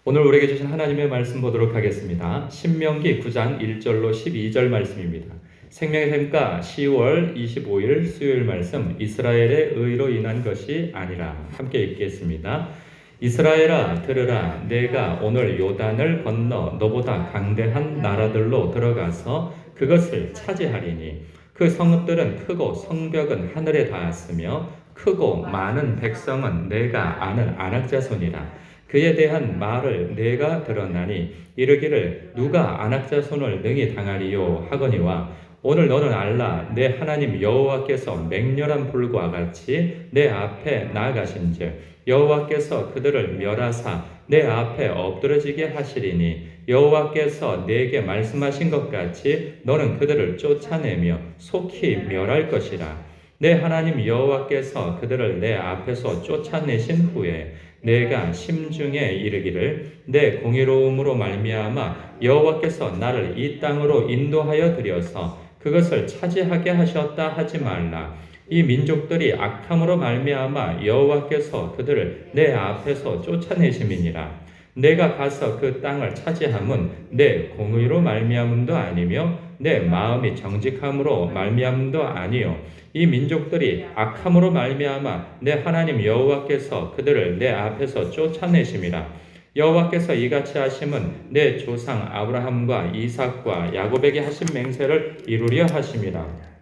오늘 우리에게 주신 하나님의 말씀 보도록 하겠습니다. 신명기 9장 1절로 12절 말씀입니다. 생명의 샘가 10월 25일 수요일 말씀, 이스라엘의 의로 인한 것이 아니라. 함께 읽겠습니다. 이스라엘아 들으라, 내가 오늘 요단을 건너 너보다 강대한 나라들로 들어가서 그것을 차지하리니 그 성읍들은 크고 성벽은 하늘에 닿았으며 크고 많은 백성은 내가 아는 안악자손이라. 그에 대한 말을 내가 들었나니 이르기를 누가 안악자손을 능히 당하리요 하거니와 오늘 너는 알라, 내 하나님 여호와께서 맹렬한 불과 같이 내 앞에 나아가신즉 여호와께서 그들을 멸하사 내 앞에 엎드러지게 하시리니 여호와께서 내게 말씀하신 것 같이 너는 그들을 쫓아내며 속히 멸할 것이라. 내 하나님 여호와께서 그들을 내 앞에서 쫓아내신 후에 내가 심중에 이르기를 내 공의로움으로 말미암아 여호와께서 나를 이 땅으로 인도하여 들여서 그것을 차지하게 하셨다 하지 말라. 이 민족들이 악함으로 말미암아 여호와께서 그들을 내 앞에서 쫓아내심이니라. 내가 가서 그 땅을 차지함은 내 공의로 말미암음도 아니며 내 마음이 정직함으로 말미암음도 아니요 이 민족들이 악함으로 말미암아 내 하나님 여호와께서 그들을 내 앞에서 쫓아내심이라. 여호와께서 이같이 하심은 내 조상 아브라함과 이삭과 야곱에게 하신 맹세를 이루려 하심이라.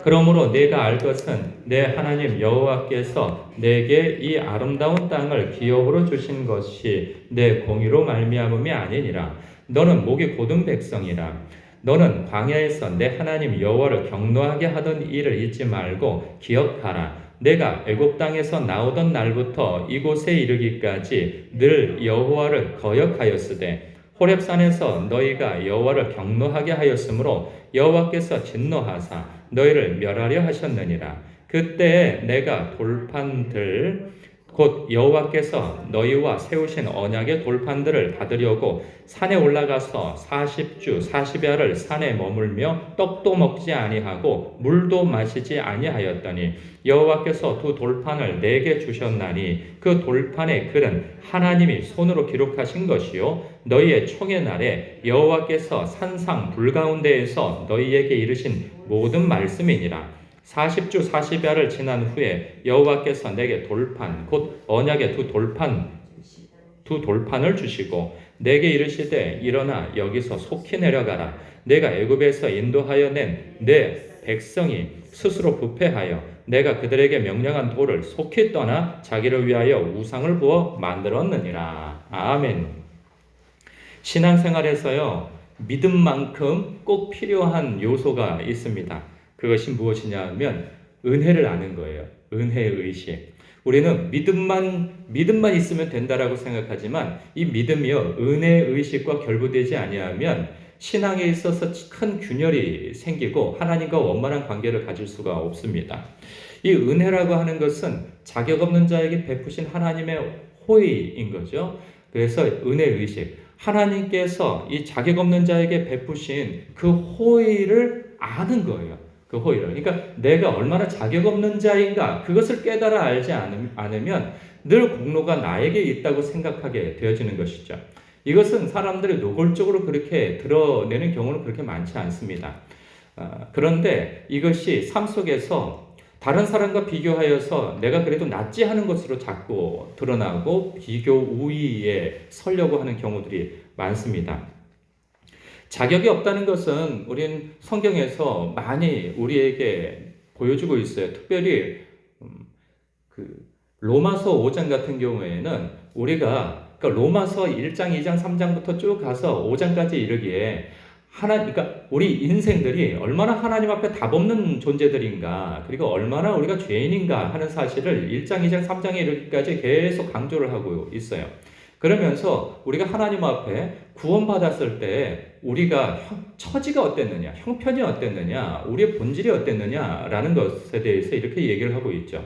그러므로 내가 알 것은 내 하나님 여호와께서 내게 이 아름다운 땅을 기업으로 주신 것이 내 공의로 말미암음이 아니니라. 너는 목이 곧은 백성이라. 너는 광야에서 내 하나님 여호와를 경노하게 하던 일을 잊지 말고 기억하라. 내가 애굽 땅에서 나오던 날부터 이곳에 이르기까지 늘 여호와를 거역하였으되 호렙산에서 너희가 여호와를 경노하게 하였으므로 여호와께서 진노하사 너희를 멸하려 하셨느니라. 그때에 내가 돌판들 곧 여호와께서 너희와 세우신 언약의 돌판들을 받으려고 산에 올라가서 40주 40야를 산에 머물며 떡도 먹지 아니하고 물도 마시지 아니하였더니 여호와께서 두 돌판을 내게 주셨나니 그 돌판의 글은 하나님이 손으로 기록하신 것이요 너희의 총의 날에 여호와께서 산상 불 가운데에서 너희에게 이르신 모든 말씀이니라. 40주 40야를 지난 후에 여호와께서 내게 돌판 곧 언약의 두 돌판을 주시고 내게 이르시되 일어나 여기서 속히 내려가라. 내가 애굽에서 인도하여 낸 내 백성이 스스로 부패하여 내가 그들에게 명령한 돌을 속히 떠나 자기를 위하여 우상을 부어 만들었느니라. 아멘. 신앙생활에서요 믿음만큼 꼭 필요한 요소가 있습니다. 그것이 무엇이냐 하면 은혜를 아는 거예요. 은혜의 의식. 우리는 믿음만 있으면 된다라고 생각하지만 이 믿음이요 은혜의 의식과 결부되지 아니하면 신앙에 있어서 큰 균열이 생기고 하나님과 원만한 관계를 가질 수가 없습니다. 이 은혜라고 하는 것은 자격 없는 자에게 베푸신 하나님의 호의인 거죠. 그래서 은혜 의식. 하나님께서 이 자격 없는 자에게 베푸신 그 호의를 아는 거예요. 그 호의를. 그러니까 내가 얼마나 자격 없는 자인가 그것을 깨달아 알지 않으면 늘 공로가 나에게 있다고 생각하게 되어지는 것이죠. 이것은 사람들이 노골적으로 그렇게 드러내는 경우는 그렇게 많지 않습니다. 그런데 이것이 삶 속에서 다른 사람과 비교하여서 내가 그래도 낫지 하는 것으로 자꾸 드러나고 비교 우위에 서려고 하는 경우들이 많습니다. 자격이 없다는 것은 우린 성경에서 많이 우리에게 보여주고 있어요. 특별히 로마서 5장 같은 경우에는 우리가 그러니까 로마서 1장, 2장, 3장부터 쭉 가서 5장까지 이르기에 그러니까 우리 인생들이 얼마나 하나님 앞에 답 없는 존재들인가, 그리고 얼마나 우리가 죄인인가 하는 사실을 1장, 2장, 3장에 이르기까지 계속 강조를 하고 있어요. 그러면서 우리가 하나님 앞에 구원받았을 때 우리가 처지가 어땠느냐, 형편이 어땠느냐, 우리의 본질이 어땠느냐라는 것에 대해서 이렇게 얘기를 하고 있죠.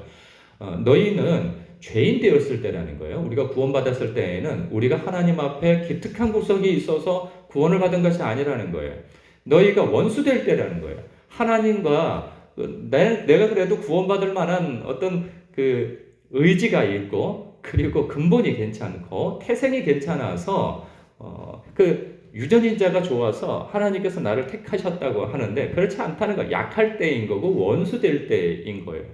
너희는 죄인 되었을 때라는 거예요. 우리가 구원받았을 때에는 우리가 하나님 앞에 기특한 구석이 있어서 구원을 받은 것이 아니라는 거예요. 너희가 원수 될 때라는 거예요. 하나님과 내가 그래도 구원받을 만한 어떤 그 의지가 있고 그리고 근본이 괜찮고 태생이 괜찮아서 그 유전인자가 좋아서 하나님께서 나를 택하셨다고 하는데 그렇지 않다는 거. 약할 때인 거고 원수 될 때인 거예요.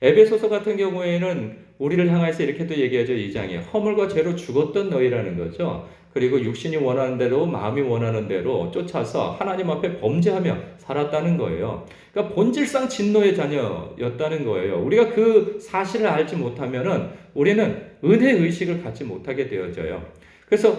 에베소서 같은 경우에는 우리를 향해서 이렇게도 얘기하죠. 2장에 허물과 죄로 죽었던 너희라는 거죠. 그리고 육신이 원하는 대로 마음이 원하는 대로 쫓아서 하나님 앞에 범죄하며 살았다는 거예요. 그러니까 본질상 진노의 자녀였다는 거예요. 우리가 그 사실을 알지 못하면은 우리는 은혜 의식을 갖지 못하게 되어져요. 그래서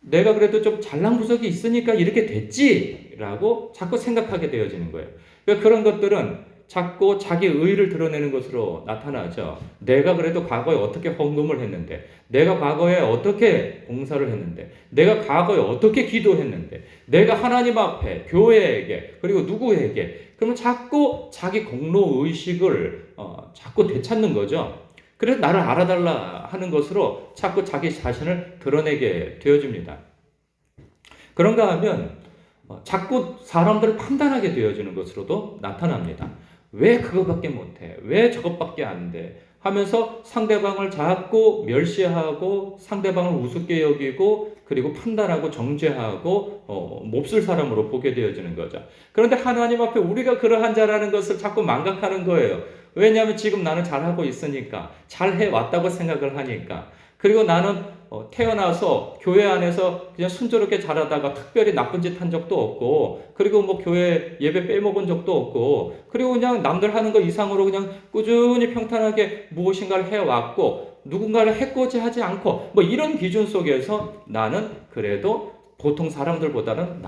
내가 그래도 좀 잘난 구석이 있으니까 이렇게 됐지라고 자꾸 생각하게 되어지는 거예요. 그러니까 그런 것들은 자꾸 자기 의의를 드러내는 것으로 나타나죠. 내가 그래도 과거에 어떻게 헌금을 했는데, 내가 과거에 어떻게 봉사를 했는데, 내가 과거에 어떻게 기도했는데, 내가 하나님 앞에, 교회에게, 그리고 누구에게, 그러면 자꾸 자기 공로 의식을 자꾸 되찾는 거죠. 그래서 나를 알아달라 하는 것으로 자꾸 자기 자신을 드러내게 되어집니다. 그런가 하면 자꾸 사람들을 판단하게 되어지는 것으로도 나타납니다. 왜 그거밖에 못해? 왜 저것밖에 안 돼? 하면서 상대방을 자꾸 멸시하고 상대방을 우습게 여기고 그리고 판단하고 정죄하고 몹쓸 사람으로 보게 되어지는 거죠. 그런데 하나님 앞에 우리가 그러한 자라는 것을 자꾸 망각하는 거예요. 왜냐하면 지금 나는 잘하고 있으니까, 잘해왔다고 생각을 하니까. 그리고 나는 태어나서 교회 안에서 그냥 순조롭게 자라다가 특별히 나쁜 짓 한 적도 없고, 그리고 뭐 교회 예배 빼먹은 적도 없고, 그리고 그냥 남들 하는 거 이상으로 그냥 꾸준히 평탄하게 무엇인가를 해왔고, 누군가를 해코지하지 않고, 뭐 이런 기준 속에서 나는 그래도 보통 사람들보다는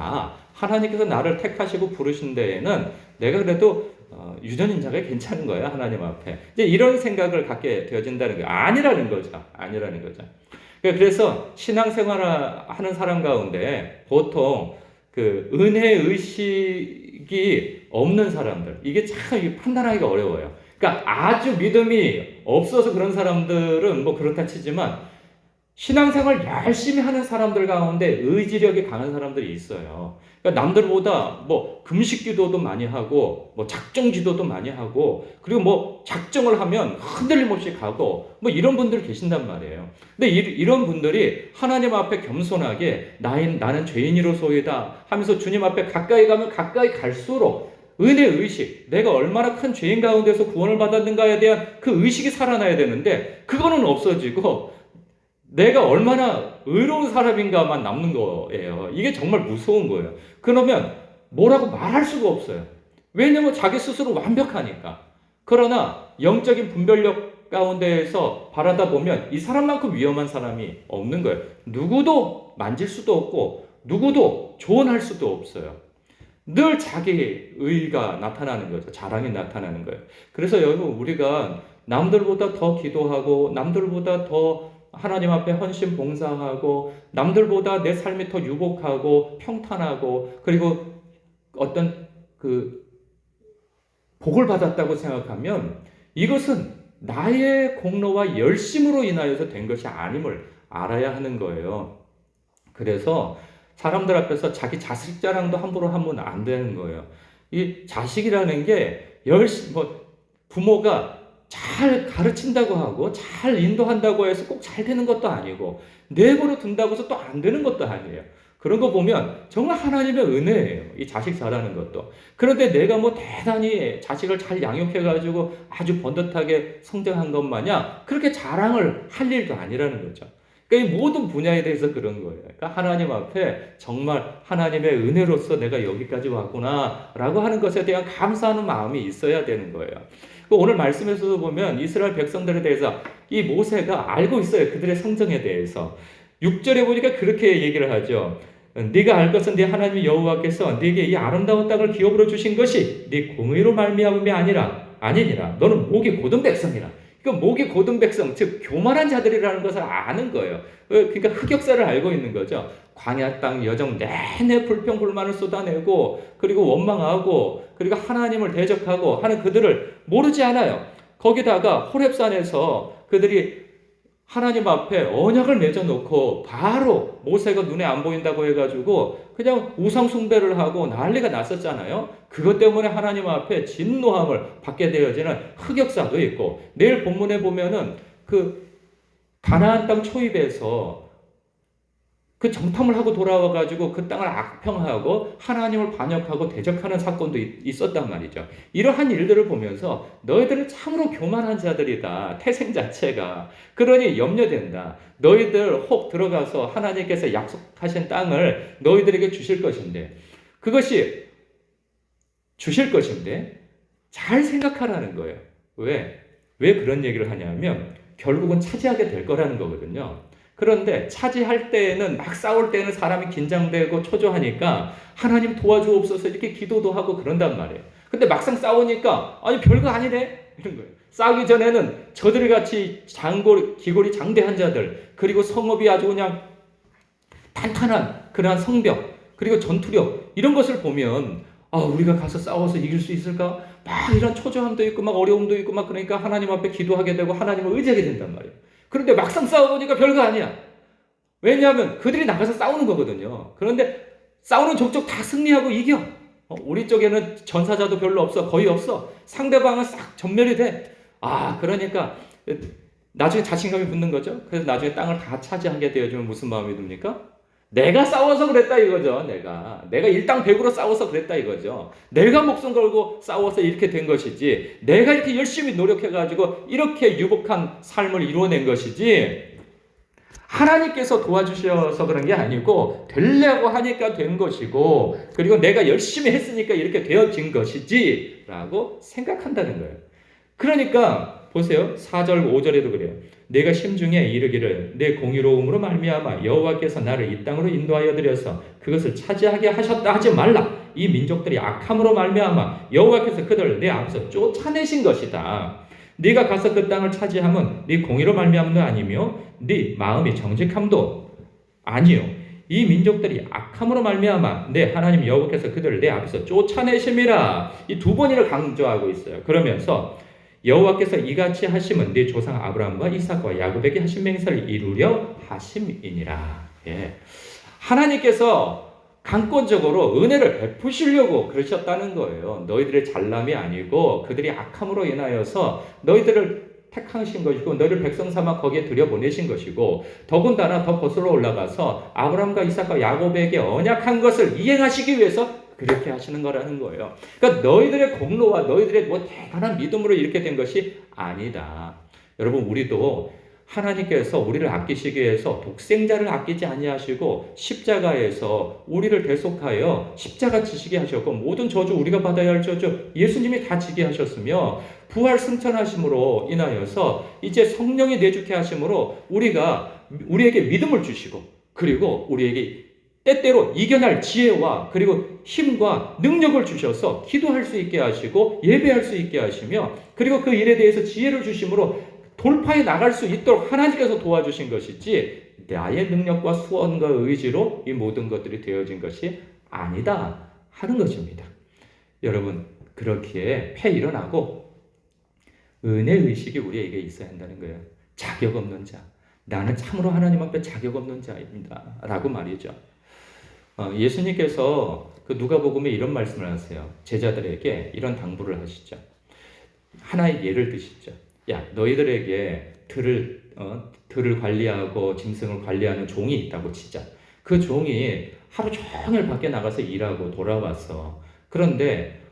하나님께서 나를 택하시고 부르신 데에는 내가 그래도 유전인자가 괜찮은 거예요. 하나님 앞에. 이제 이런 생각을 갖게 되어진다는 거예요. 아니라는 거죠. 아니라는 거죠. 그래서 신앙생활을 하는 사람 가운데 보통 그 은혜 의식이 없는 사람들, 이게 참 판단하기가 어려워요. 그러니까 아주 믿음이 없어서 그런 사람들은 뭐 그렇다 치지만 신앙생활 열심히 하는 사람들 가운데 의지력이 강한 사람들이 있어요. 그러니까 남들보다 뭐 금식 기도도 많이 하고 뭐 작정 기도도 많이 하고 그리고 뭐 작정을 하면 흔들림 없이 가고 뭐 이런 분들 계신단 말이에요. 근데 이런 분들이 하나님 앞에 겸손하게 나는 죄인이로소이다 하면서 주님 앞에 가까이 가면 가까이 갈수록 은혜 의식, 내가 얼마나 큰 죄인 가운데서 구원을 받았는가에 대한 그 의식이 살아나야 되는데 그거는 없어지고 내가 얼마나 의로운 사람인가만 남는 거예요. 이게 정말 무서운 거예요. 그러면 뭐라고 말할 수가 없어요. 왜냐면 자기 스스로 완벽하니까. 그러나 영적인 분별력 가운데에서 바라다 보면 이 사람만큼 위험한 사람이 없는 거예요. 누구도 만질 수도 없고 누구도 조언할 수도 없어요. 늘 자기 의의가 나타나는 거죠. 자랑이 나타나는 거예요. 그래서 여러분 우리가 남들보다 더 기도하고 남들보다 더 하나님 앞에 헌신 봉사하고 남들보다 내 삶이 더 유복하고 평탄하고 그리고 어떤 그 복을 받았다고 생각하면 이것은 나의 공로와 열심으로 인하여서 된 것이 아님을 알아야 하는 거예요. 그래서 사람들 앞에서 자기 자식 자랑도 함부로 하면 안 되는 거예요. 이 자식이라는 게 부모가 잘 가르친다고 하고 잘 인도한다고 해서 꼭 잘 되는 것도 아니고 내버려 둔다고 해서 또 안 되는 것도 아니에요. 그런 거 보면 정말 하나님의 은혜예요. 이 자식 자라는 것도. 그런데 내가 뭐 대단히 자식을 잘 양육해가지고 아주 번듯하게 성장한 것 마냥 그렇게 자랑을 할 일도 아니라는 거죠. 그러니까 이 모든 분야에 대해서 그런 거예요. 그러니까 하나님 앞에 정말 하나님의 은혜로서 내가 여기까지 왔구나 라고 하는 것에 대한 감사하는 마음이 있어야 되는 거예요. 오늘 말씀에서도 보면 이스라엘 백성들에 대해서 이 모세가 알고 있어요. 그들의 성정에 대해서. 6절에 보니까 그렇게 얘기를 하죠. 네가 알 것은 네 하나님 여호와께서 네게 이 아름다운 땅을 기업으로 주신 것이 네 공의로 말미암음이 아니니라. 너는 목이 곧은 백성이라. 그러니까 목이 곧은 백성, 즉 교만한 자들이라는 것을 아는 거예요. 그러니까 흑역사를 알고 있는 거죠. 광야 땅 여정 내내 불평불만을 쏟아내고 그리고 원망하고 그리고 하나님을 대적하고 하는 그들을 모르지 않아요. 거기다가 호렙산에서 그들이 하나님 앞에 언약을 맺어놓고 바로 모세가 눈에 안 보인다고 해가지고 그냥 우상 숭배를 하고 난리가 났었잖아요. 그것 때문에 하나님 앞에 진노함을 받게 되어지는 흑역사도 있고 내일 본문에 보면은 그 가나안 땅 초입에서 그 정탐을 하고 돌아와가지고 그 땅을 악평하고 하나님을 반역하고 대적하는 사건도 있었단 말이죠. 이러한 일들을 보면서 너희들은 참으로 교만한 자들이다. 태생 자체가. 그러니 염려된다. 너희들 혹 들어가서 하나님께서 약속하신 땅을 너희들에게 주실 것인데 그것이 주실 것인데 잘 생각하라는 거예요. 왜 그런 얘기를 하냐면 결국은 차지하게 될 거라는 거거든요. 그런데 차지할 때에는 막 싸울 때는 사람이 긴장되고 초조하니까 하나님 도와주옵소서 이렇게 기도도 하고 그런단 말이에요. 근데 막상 싸우니까 아니 별거 아니네 이런 거예요. 싸우기 전에는 저들 같이 기골이 장대한 자들 그리고 성읍이 아주 그냥 탄탄한 그러한 성벽 그리고 전투력 이런 것을 보면 우리가 가서 싸워서 이길 수 있을까? 막 이런 초조함도 있고 막 어려움도 있고 막 그러니까 하나님 앞에 기도하게 되고 하나님을 의지하게 된단 말이에요. 그런데 막상 싸워보니까 별거 아니야. 왜냐하면 그들이 나가서 싸우는 거거든요. 그런데 싸우는 족족 다 승리하고 이겨. 우리 쪽에는 전사자도 별로 없어. 거의 없어. 상대방은 싹 전멸이 돼. 그러니까 나중에 자신감이 붙는 거죠. 그래서 나중에 땅을 다 차지하게 되어주면 무슨 마음이 듭니까? 내가 싸워서 그랬다 이거죠. 내가 일당백으로 싸워서 그랬다 이거죠. 내가 목숨 걸고 싸워서 이렇게 된 것이지 내가 이렇게 열심히 노력해가지고 이렇게 유복한 삶을 이루어낸 것이지 하나님께서 도와주셔서 그런 게 아니고 되려고 하니까 된 것이고 그리고 내가 열심히 했으니까 이렇게 되어진 것이지 라고 생각한다는 거예요. 그러니까 보세요. 4절 5절에도 그래요. 내가 심중에 이르기를 내 공의로움으로 말미암아 여호와께서 나를 이 땅으로 인도하여 드려서 그것을 차지하게 하셨다 하지 말라. 이 민족들이 악함으로 말미암아 여호와께서 그들을 내 앞에서 쫓아내신 것이다. 네가 가서 그 땅을 차지함은 네 공의로 말미암도 아니며 네 마음이 정직함도 아니요. 이 민족들이 악함으로 말미암아 내 하나님 여호와께서 그들을 내 앞에서 쫓아내심이라. 이 두 번이나 강조하고 있어요. 그러면서 여호와께서 이같이 하심은 네 조상 아브라함과 이삭과 야곱에게 하신 맹세를 이루려 하심이니라. 하나님께서 강권적으로 은혜를 베푸시려고 그러셨다는 거예요. 너희들의 잘남이 아니고 그들이 악함으로 인하여서 너희들을 택하신 것이고 너희를 백성 삼아 거기에 들여보내신 것이고 더군다나 더 거슬러 올라가서 아브라함과 이삭과 야곱에게 언약한 것을 이행하시기 위해서 그렇게 하시는 거라는 거예요. 그러니까 너희들의 공로와 너희들의 대단한 믿음으로 이렇게 된 것이 아니다. 여러분 우리도 하나님께서 우리를 아끼시기 위해서 독생자를 아끼지 아니하시고 십자가에서 우리를 대속하여 십자가 지시게 하셨고 모든 저주 우리가 받아야 할 저주 예수님이 다 지게 하셨으며 부활 승천하심으로 인하여서 이제 성령이 내주케 하심으로 우리에게 믿음을 주시고 그리고 우리에게 때때로 이겨낼 지혜와 그리고 힘과 능력을 주셔서 기도할 수 있게 하시고 예배할 수 있게 하시며 그리고 그 일에 대해서 지혜를 주심으로 돌파해 나갈 수 있도록 하나님께서 도와주신 것이지 나의 능력과 수원과 의지로 이 모든 것들이 되어진 것이 아니다 하는 것입니다. 여러분 그렇기에 패 일어나고 은혜의식이 우리에게 있어야 한다는 거예요. 자격 없는 자. 나는 참으로 하나님 앞에 자격 없는 자입니다. 라고 말이죠. 예수님께서 그 누가복음에 이런 말씀을 하세요. 제자들에게 이런 당부를 하시죠. 하나의 예를 드시죠. 야, 너희들에게 들을 관리하고 짐승을 관리하는 종이 있다고 치자. 그 종이 하루 종일 밖에 나가서 일하고 돌아왔어. 그런데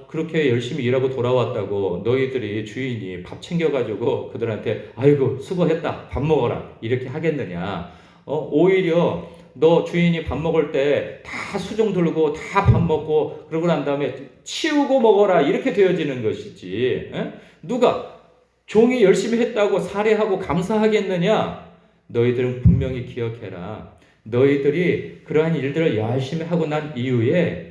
그렇게 열심히 일하고 돌아왔다고 너희들이 주인이 밥 챙겨가지고 그들한테 아이고 수고했다 밥 먹어라 이렇게 하겠느냐. 오히려 너 주인이 밥 먹을 때 다 수종 들고 다 밥 먹고 그러고 난 다음에 치우고 먹어라 이렇게 되어지는 것이지. 누가 종이 열심히 했다고 살해하고 감사하겠느냐? 너희들은 분명히 기억해라. 너희들이 그러한 일들을 열심히 하고 난 이후에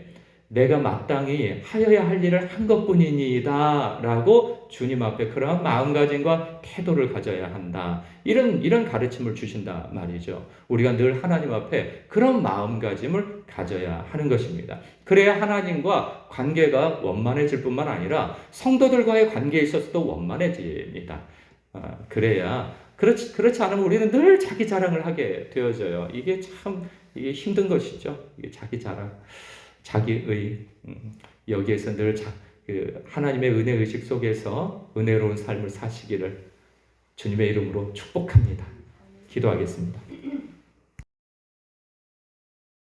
내가 마땅히 하여야 할 일을 한 것뿐이니이다 라고 주님 앞에 그러한 마음가짐과 태도를 가져야 한다. 이런 가르침을 주신다 말이죠. 우리가 늘 하나님 앞에 그런 마음가짐을 가져야 하는 것입니다. 그래야 하나님과 관계가 원만해질 뿐만 아니라 성도들과의 관계에 있어서도 원만해집니다. 그래야 그렇지 않으면 우리는 늘 자기 자랑을 하게 되어져요. 이게 힘든 것이죠. 이게 자기 자랑. 자기의 여기에서 늘 하나님의 은혜 의식 속에서 은혜로운 삶을 사시기를 주님의 이름으로 축복합니다. 기도하겠습니다.